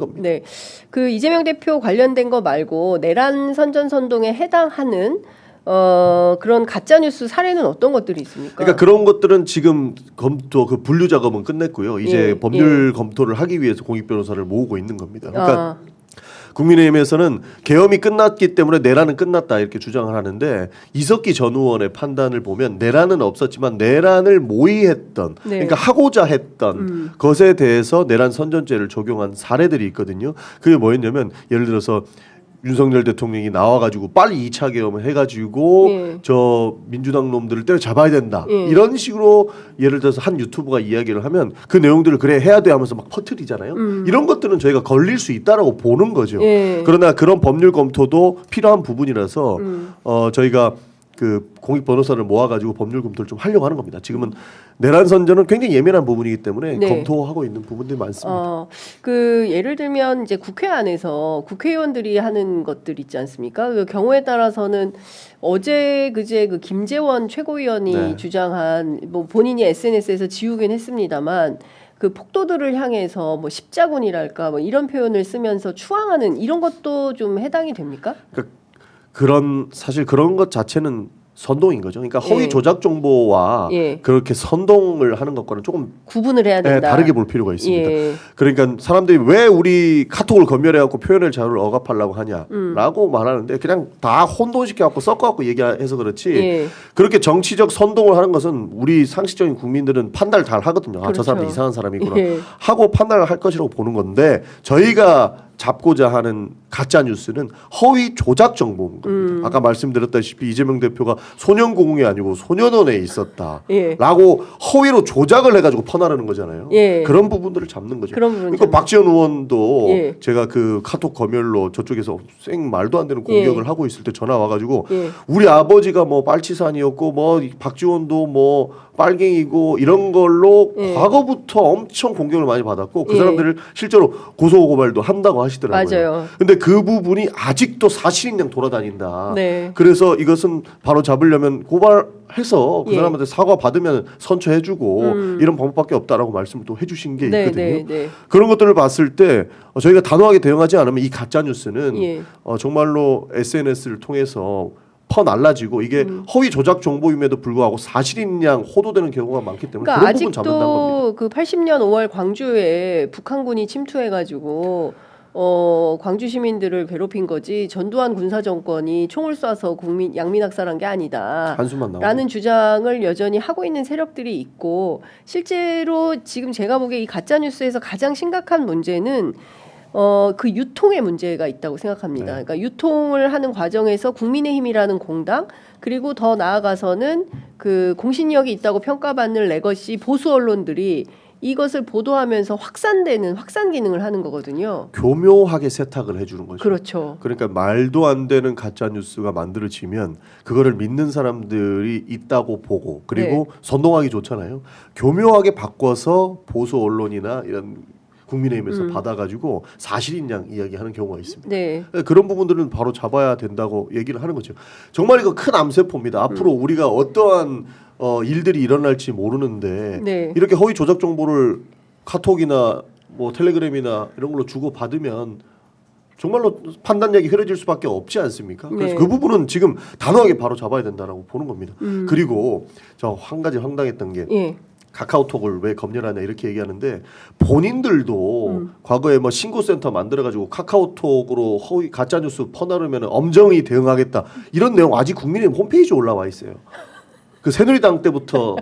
겁니다. 네, 그 이재명 대표 관련된 거 말고 내란 선전선동에 해당하는 그런 가짜 뉴스 사례는 어떤 것들이 있습니까? 그러니까 그런 것들은 지금 검토 그 분류 작업은 끝냈고요. 이제 법률 검토를 하기 위해서 공익 변호사를 모으고 있는 겁니다. 그러니까 국민의힘에서는 계엄이 끝났기 때문에 내란은 끝났다 이렇게 주장을 하는데 이석기 전 의원의 판단을 보면 내란은 없었지만 내란을 모의했던 그러니까 하고자 했던 것에 대해서 내란 선전죄를 적용한 사례들이 있거든요. 그게 뭐였냐면 예를 들어서 윤석열 대통령이 나와가지고 빨리 2차 계엄을 해가지고 저 민주당 놈들을 때려잡아야 된다 이런 식으로 예를 들어서 한 유튜버가 이야기를 하면 그 내용들을 그래 해야 돼 하면서 막 퍼뜨리잖아요. 이런 것들은 저희가 걸릴 수 있다라고 보는 거죠. 그러나 그런 법률 검토도 필요한 부분이라서 저희가 그 공익 변호사를 모아가지고 법률 검토를 좀 하려고 하는 겁니다. 지금은 내란 선전은 굉장히 예민한 부분이기 때문에 검토하고 있는 부분들이 많습니다. 그 예를 들면 이제 국회 안에서 국회의원들이 하는 것들 있지 않습니까? 그 경우에 따라서는 어제 그제 그 김재원 최고위원이 주장한 뭐 본인이 SNS에서 지우긴 했습니다만 그 폭도들을 향해서 뭐 십자군이랄까 뭐 이런 표현을 쓰면서 추앙하는 이런 것도 좀 해당이 됩니까? 사실 그런 것 자체는 선동인 거죠. 그러니까 허위 조작 정보와 그렇게 선동을 하는 것과는 조금 구분을 해야 된다. 다르게 볼 필요가 있습니다. 그러니까 사람들이 왜 우리 카톡을 검열해갖고 표현의 자유를 억압하려고 하냐라고 말하는데 그냥 다 혼돈시켜갖고 섞어갖고 얘기해서 그렇지 그렇게 정치적 선동을 하는 것은 우리 상식적인 국민들은 판단을 잘 하거든요. 아, 저 사람은 이상한 사람이구나 하고 판단을 할 것이라고 보는 건데 저희가 잡고자 하는 가짜 뉴스는 허위 조작 정보인 겁니다. 아까 말씀드렸다시피 이재명 대표가 소년공웅이 아니고 소년원에 있었다라고 허위로 조작을 해가지고 퍼나르는 거잖아요. 그런 부분들을 잡는 거죠. 그러니까 박지원 의원도 제가 그 카톡 검열로 저쪽에서 쌩 말도 안 되는 공격을 하고 있을 때 전화 와가지고 우리 아버지가 뭐 빨치산이었고 뭐 박지원도 뭐 빨갱이고 이런 걸로 과거부터 엄청 공격을 많이 받았고 그 사람들을 실제로 고소고발도 한다고 하시더라고요. 맞아요. 근데 그 부분이 아직도 사실인 양 돌아다닌다. 그래서 이것은 바로 잡으려면 고발해서 그 사람한테 사과 받으면 선처해주고 이런 방법밖에 없다라고 말씀을 또 해주신 게 있거든요. 그런 것들을 봤을 때 저희가 단호하게 대응하지 않으면 이 가짜 뉴스는 정말로 SNS를 통해서 퍼날라지고 이게 허위 조작 정보임에도 불구하고 사실인 양 호도되는 경우가 많기 때문에 그러니까 그런 부분 잡는다는 겁니다. 아직도 그 80년 5월 광주에 북한군이 침투해가지고 광주 시민들을 괴롭힌 거지 전두환 군사 정권이 총을 쏴서 국민 양민학살한 게 아니다. 한숨만 나오고. 라는 주장을 여전히 하고 있는 세력들이 있고 실제로 지금 제가 보기에 이 가짜 뉴스에서 가장 심각한 문제는 그 유통의 문제가 있다고 생각합니다. 그러니까 유통을 하는 과정에서 국민의힘이라는 공당 그리고 더 나아가서는 그 공신력이 있다고 평가받는 레거시 보수 언론들이 이것을 보도하면서 확산되는 확산 기능을 하는 거거든요. 교묘하게 세탁을 해주는 거죠. 그렇죠. 그러니까 말도 안 되는 가짜 뉴스가 만들어지면 그거를 믿는 사람들이 있다고 보고 그리고 선동하기 좋잖아요. 교묘하게 바꿔서 보수 언론이나 이런 국민의힘에서 받아가지고 사실인 양 이야기하는 경우가 있습니다. 그런 부분들은 바로 잡아야 된다고 얘기를 하는 거죠. 정말 이거 큰 암세포입니다. 앞으로 우리가 어떠한 일들이 일어날지 모르는데 이렇게 허위 조작 정보를 카톡이나 뭐 텔레그램이나 이런 걸로 주고 받으면 정말로 판단력이 흐려질 수밖에 없지 않습니까? 그래서 그 부분은 지금 단호하게 바로 잡아야 된다라고 보는 겁니다. 그리고 저 한 가지 황당했던 게 카카오톡을 왜 검열하냐 이렇게 얘기하는데 본인들도 과거에 뭐 신고센터 만들어가지고 카카오톡으로 허위 가짜뉴스 퍼나르면 엄정히 대응하겠다 이런 내용 아직 국민의힘 홈페이지에 올라와 있어요. 그 새누리당 때부터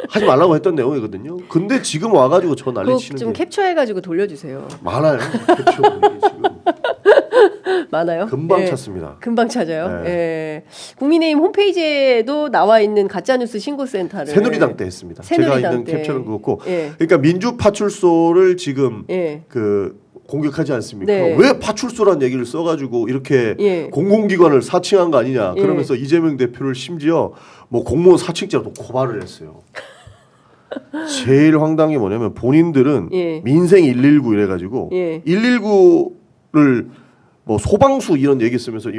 하지 말라고 했던 내용이거든요. 근데 지금 와가지고 저 난리치는 좀 캡처해가지고 돌려주세요. 많아요. 캡처 지금 많아요? 금방 찾습니다. 금방 찾아요. 국민의힘 홈페이지에도 나와 있는 가짜뉴스 신고센터를 새누리당 때 했습니다. 새누리당 제가 있는 때. 캡처는 그렇고, 그러니까 민주파출소를 지금 그 공격하지 않습니까? 왜 파출소란 얘기를 써가지고 이렇게 공공기관을 사칭한 거 아니냐? 그러면서 이재명 대표를 심지어 뭐 공무원 사칭죄로 고발을 했어요. 제일 황당한 게 뭐냐면 본인들은 민생 119 이래가지고 119를 뭐 소방수 이런 얘기 쓰면서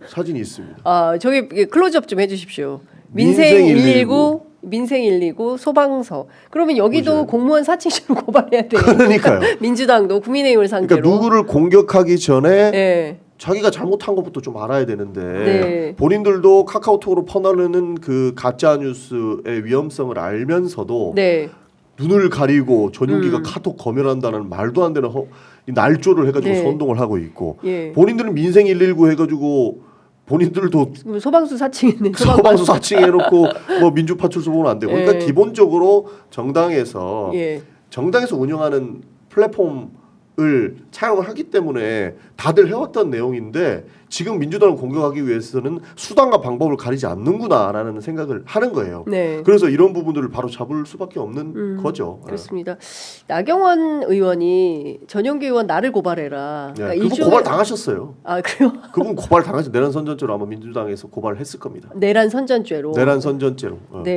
사진이 있습니다. 저기 클로즈업 좀 해주십시오. 민생 119 민생 119, 소방서. 그러면 여기도 그죠. 공무원 사칭죄로 고발해야 돼요. 그러니까요. 민주당도 국민의힘을 상대로. 그러니까 누구를 공격하기 전에 네. 자기가 잘못한 것부터 좀 알아야 되는데 네. 본인들도 카카오톡으로 퍼나르는 그 가짜 뉴스의 위험성을 알면서도 네. 눈을 가리고 전용기가 카톡 검열한다는 말도 안 되는 이 날조를 해가지고 네. 선동을 하고 있고 예. 본인들은 민생 119 해가지고 본인들도 그럼 소방수 사칭했네. 소방수 사칭해놓고 뭐 민주파출소 보면 안 되고 그러니까 예. 기본적으로 정당에서 예. 정당에서 운영하는 플랫폼을 차용을 하기 때문에 다들 해왔던 내용인데 지금 민주당을 공격하기 위해서는 수단과 방법을 가리지 않는구나라는 생각을 하는 거예요. 네. 그래서 이런 부분들을 바로 잡을 수밖에 없는 거죠. 그렇습니다. 나경원 의원이 전용기 의원 나를 고발해라. 예. 그러니까 그분 고발 당하셨어요. 아 그래요? 그분 고발 당하셔 내란 선전죄로 아마 민주당에서 고발을 했을 겁니다. 내란 선전죄로. 내란 선전죄로. 네.